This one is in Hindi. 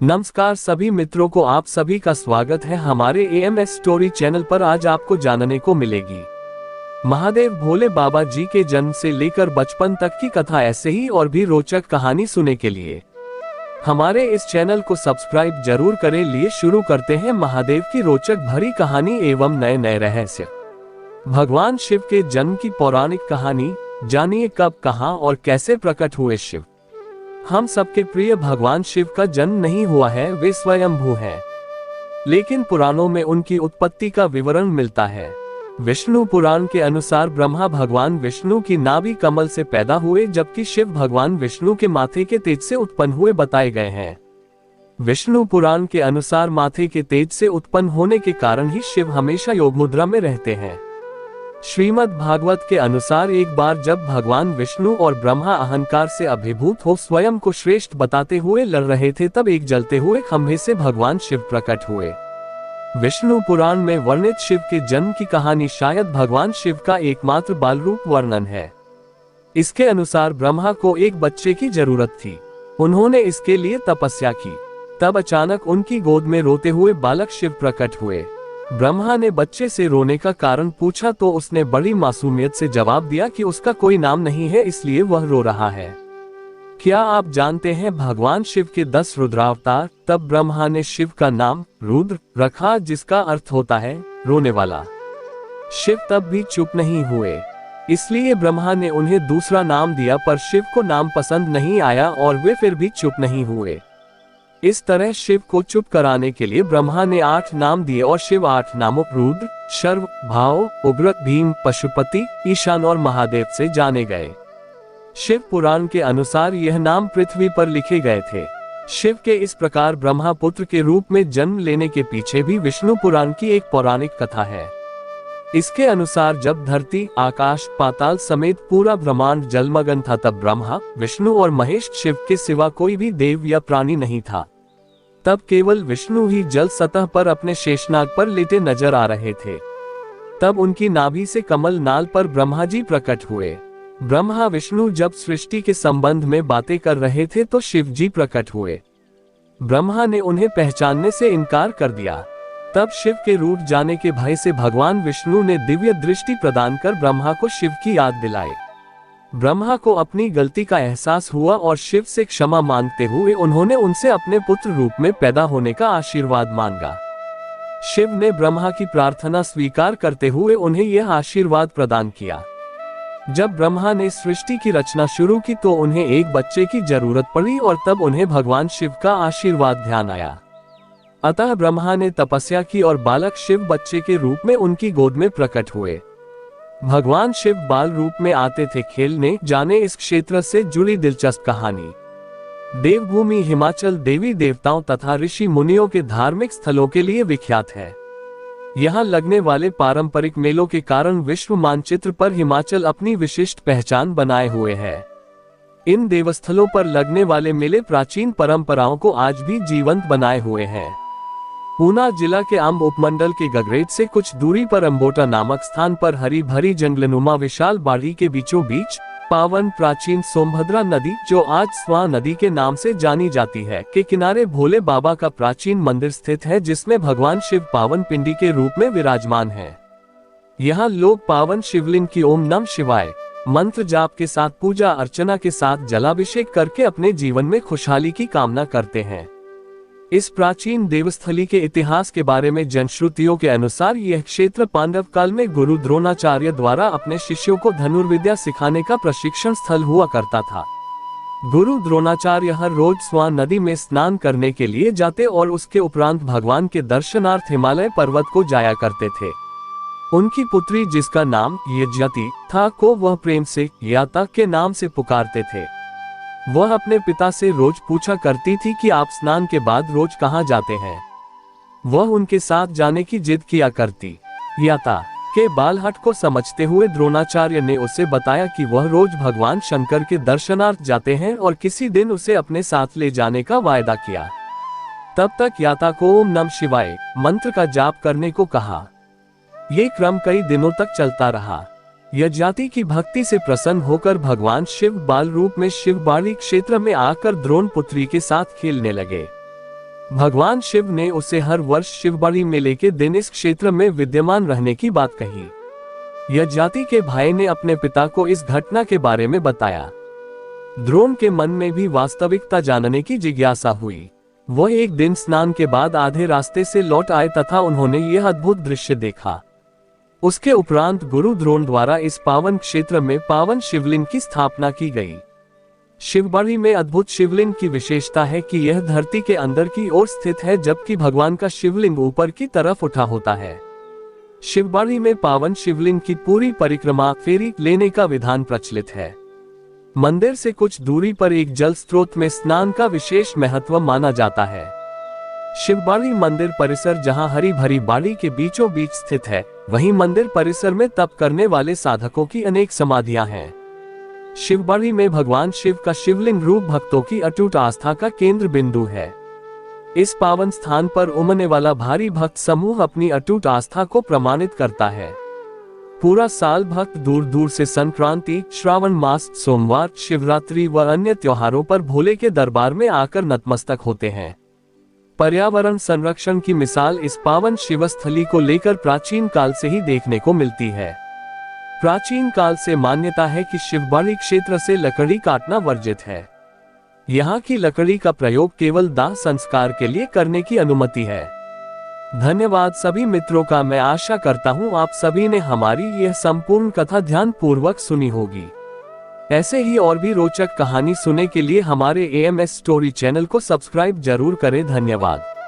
नमस्कार सभी मित्रों को, आप सभी का स्वागत है हमारे AMS स्टोरी चैनल पर। आज आपको जानने को मिलेगी महादेव भोले बाबा जी के जन्म से लेकर बचपन तक की कथा, ऐसे ही और भी रोचक कहानी सुनने के लिए हमारे इस चैनल को सब्सक्राइब जरूर करें। लिए शुरू करते हैं महादेव की रोचक भरी कहानी एवं नए नए रहस्य। भगवान शिव के जन्म की पौराणिक कहानी। जानिए कब, कहां और कैसे प्रकट हुए शिव। हम सबके प्रिय भगवान शिव का जन्म नहीं हुआ है, वे स्वयंभू हैं। लेकिन पुराणों में उनकी उत्पत्ति का विवरण मिलता है। विष्णु पुराण के अनुसार ब्रह्मा भगवान विष्णु की नाभि कमल से पैदा हुए, जबकि शिव भगवान विष्णु के माथे के तेज से उत्पन्न हुए बताए गए हैं। विष्णु पुराण के अनुसार माथे के तेज से उत्पन्न होने के कारण ही शिव हमेशा योग मुद्रा में रहते हैं। श्रीमद् भागवत के अनुसार एक बार जब भगवान विष्णु और ब्रह्मा अहंकार से अभिभूत हो स्वयं को श्रेष्ठ बताते हुए लड़ रहे थे, तब एक जलते हुए खंभे से भगवान शिव प्रकट हुए। विष्णु पुराण में वर्णित शिव के जन्म की कहानी शायद भगवान शिव का एकमात्र बाल रूप वर्णन है। इसके अनुसार ब्रह्मा को एक बच्चे की जरूरत थी। उन्होंने इसके लिए तपस्या की। तब अचानक उनकी गोद में रोते हुए बालक शिव प्रकट हुए। ब्रह्मा ने बच्चे से रोने का कारण पूछा तो उसने बड़ी मासूमियत से जवाब दिया कि उसका कोई नाम नहीं है, इसलिए वह रो रहा है। क्या आप जानते हैं भगवान शिव के 10 रुद्रावतार? तब ब्रह्मा ने शिव का नाम रुद्र रखा, जिसका अर्थ होता है रोने वाला। शिव तब भी चुप नहीं हुए, इसलिए ब्रह्मा ने उन्हें दूसरा नाम दिया, पर शिव को नाम पसंद नहीं आया और वे फिर भी चुप नहीं हुए। इस तरह शिव को चुप कराने के लिए ब्रह्मा ने 8 नाम दिए और शिव 8 नामों रुद्र, शर्व, भाव, उग्र, भीम, पशुपति, ईशान और महादेव से जाने गए। शिव पुराण के अनुसार यह नाम पृथ्वी पर लिखे गए थे। शिव के इस प्रकार ब्रह्मा पुत्र के रूप में जन्म लेने के पीछे भी विष्णु पुराण की एक पौराणिक कथा है। इसके अनुसार जब धरती, आकाश, पाताल समेत पूरा ब्रह्मांड जलमग्न था, तब ब्रह्मा, विष्णु और महेश शिव के सिवा कोई भी देव या प्राणी नहीं था। तब केवल विष्णु ही जल सतह पर अपने शेषनाग पर लेटे नजर आ रहे थे। तब उनकी नाभि से कमल नाल पर ब्रह्मा जी प्रकट हुए। ब्रह्मा विष्णु जब सृष्टि के संबंध में बातें कर रहे थे तो शिव जी प्रकट हुए। ब्रह्मा ने उन्हें पहचानने से इनकार कर दिया। तब शिव के रूठ जाने के भय से भगवान विष्णु ने दिव्य दृष्टि प्रदान कर ब्रह्मा को शिव की याद दिलाई। ब्रह्मा को अपनी गलती का एहसास हुआ और शिव से क्षमा मांगते हुए उन्होंने उनसे अपने पुत्र रूप में पैदा होने का आशीर्वाद मांगा। शिव ने ब्रह्मा की प्रार्थना स्वीकार करते हुए उन्हें यह आशीर्वाद प्रदान किया। जब ब्रह्मा ने सृष्टि की रचना शुरू की तो उन्हें एक बच्चे की जरूरत पड़ी और तब उन्हें भगवान शिव का आशीर्वाद ध्यान आया। अतः ब्रह्मा ने तपस्या की और बालक शिव बच्चे के रूप में उनकी गोद में प्रकट हुए। भगवान शिव बाल रूप में आते थे खेलने। जाने इस क्षेत्र से जुड़ी दिलचस्प कहानी। देवभूमि हिमाचल देवी देवताओं तथा ऋषि मुनियों के धार्मिक स्थलों के लिए विख्यात है। यहाँ लगने वाले पारंपरिक मेलों के कारण विश्व मानचित्र पर हिमाचल अपनी विशिष्ट पहचान बनाए हुए है। इन देवस्थलों पर लगने वाले मेले प्राचीन परंपराओं को आज भी जीवंत बनाए हुए हैं। ऊना जिला के अंब उपमंडल के गगरेट से कुछ दूरी पर अम्बोटा नामक स्थान पर हरी भरी जंगलनुमा विशाल बाड़ी के बीचों बीच पावन प्राचीन सोमभद्रा नदी, जो आज स्वां नदी के नाम से जानी जाती है, के किनारे भोले बाबा का प्राचीन मंदिर स्थित है, जिसमें भगवान शिव पावन पिंडी के रूप में विराजमान है। यहाँ लोग पावन शिवलिंग की ओम नमः शिवाय मंत्र जाप के साथ पूजा अर्चना के साथ जलाभिषेक करके अपने जीवन में खुशहाली की कामना करते हैं। इस प्राचीन देवस्थली के इतिहास के बारे में जनश्रुतियों के अनुसार यह क्षेत्र पांडव काल में गुरु द्रोणाचार्य द्वारा अपने शिष्यों को धनुर्विद्या सिखाने का प्रशिक्षण स्थल हुआ करता था। गुरु द्रोणाचार्य हर रोज स्वां नदी में स्नान करने के लिए जाते और उसके उपरांत भगवान के दर्शनार्थ हिमालय पर्वत को जाया करते थे। उनकी पुत्री, जिसका नाम यजति था, को वह प्रेम से याता के नाम से पुकारते थे। वह अपने पिता से रोज पूछा करती थी कि आप स्नान के बाद रोज कहाँ जाते हैं। वह उनके साथ जाने की जिद किया करती। याता के बालहट को समझते हुए द्रोणाचार्य ने उसे बताया कि वह रोज भगवान शंकर के दर्शनार्थ जाते हैं और किसी दिन उसे अपने साथ ले जाने का वायदा किया। तब तक याता को ओम नमः शिवाय मंत्र का जाप करने को कहा। ये क्रम कई दिनों तक चलता रहा। यजति की भक्ति से प्रसन्न होकर भगवान शिव बाल रूप में शिवबाड़ी क्षेत्र में आकर द्रोण पुत्री के साथ खेलने लगे। भगवान शिव ने उसे हर वर्ष शिवबाड़ी मेले के दिन इस क्षेत्र में विद्यमान रहने की बात कही। यजाति के भाई ने अपने पिता को इस घटना के बारे में बताया। द्रोण के मन में भी वास्तविकता जानने की जिज्ञासा हुई। वह एक दिन स्नान के बाद आधे रास्ते से लौट आए तथा उन्होंने यह अद्भुत दृश्य देखा। उसके उपरांत गुरु द्रोण द्वारा इस पावन क्षेत्र में पावन शिवलिंग की स्थापना की गई। शिवबाड़ी में अद्भुत शिवलिंग की विशेषता है कि यह धरती के अंदर की ओर स्थित है, जबकि भगवान का शिवलिंग ऊपर की तरफ उठा होता है। शिवबाड़ी में पावन शिवलिंग की पूरी परिक्रमा फेरी लेने का विधान प्रचलित है। मंदिर से कुछ दूरी पर एक जल स्रोत में स्नान का विशेष महत्व माना जाता है। शिवबाड़ी मंदिर परिसर जहां हरी भरी बाड़ी के बीचों बीच स्थित है, वहीं मंदिर परिसर में तप करने वाले साधकों की अनेक समाधियां हैं। शिवबाड़ी में भगवान शिव का शिवलिंग रूप भक्तों की अटूट आस्था का केंद्र बिंदु है। इस पावन स्थान पर उमड़ने वाला भारी भक्त समूह अपनी अटूट आस्था को प्रमाणित करता है। पूरा साल भक्त दूर दूर से संक्रांति, श्रावण मास, सोमवार, शिवरात्रि व अन्य त्योहारों पर भोले के दरबार में आकर नतमस्तक होते हैं। पर्यावरण संरक्षण की मिसाल इस पावन शिवस्थली को लेकर प्राचीन काल से ही देखने को मिलती है। प्राचीन काल से मान्यता है कि शिवबाड़ी क्षेत्र से लकड़ी काटना वर्जित है। यहाँ की लकड़ी का प्रयोग केवल दाह संस्कार के लिए करने की अनुमति है। धन्यवाद सभी मित्रों का। मैं आशा करता हूँ आप सभी ने हमारी यह संपूर्ण कथा ध्यान पूर्वक सुनी होगी। ऐसे ही और भी रोचक कहानी सुनने के लिए हमारे AMS स्टोरी चैनल को सब्सक्राइब जरूर करें। धन्यवाद।